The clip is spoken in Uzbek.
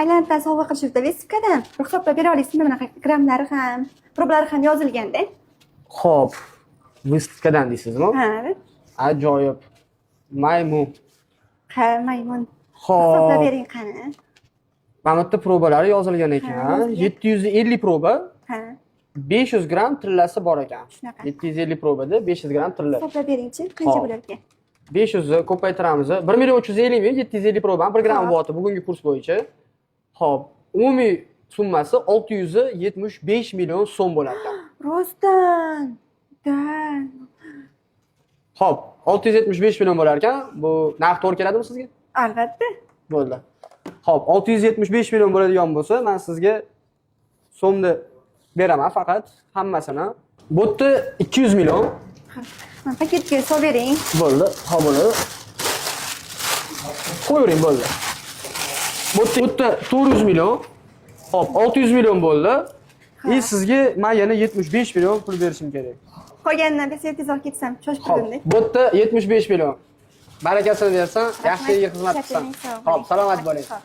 Tailanddan sovg'a qilishibdi Vesipkadan. Bir hisoblab bera olasizmi? Bunaqa grammlari ham, problari ham yozilganda. Xo'p, Vistkadan deysizmi? Ha, Ajoyib. Maymun. ha, maymun. Xo'p. Hisoblab bering qani. Mana bu yerda probalari yozilgan Ha, ekan. yozilgan. 750 proba, Ha, 500 gram trillasi bor ekan. shunaqa. 750 probada 500 gram trilla. Hisoblab beringchi, qancha Hop. bo'lar ekan? 500 ni ko'paytiramiz. 1 million 350 ming 750 probani 1 gram Hop. bo'lyapti bugungi kurs bo'yicha. Xo'p, umumiy summasi 675 million so'm bo'lar ekan. Rostdan. Da. Xo'p, 675 million bo'lar ekan. Bu narx to'g'ri keladimi sizga? Albatta. Bo'ldi. Xo'p, 675 million bo'ladigan bo'lsa, men sizga so'mni beraman faqat hammasini. Bu yerda 200 million Mana paketga solib bering. bo'ldi. Ha bo'ladi. Qo'yavering bo'ldi. Bu yerda 400 million. Xo'p, 600 million bo'ldi. Ha. Sizga men yana 75 million pul berishim kerak. Qolganidan bersa tezroq ketsam, shoshib Xo'p, turdim. bu yerda 75 million. Barakasini bersan, yaxshi Rahmat. yerga xizmat qilsan. Shakar, sog' Xo'p, bo'ling. salomat bo'ling. Xo'p.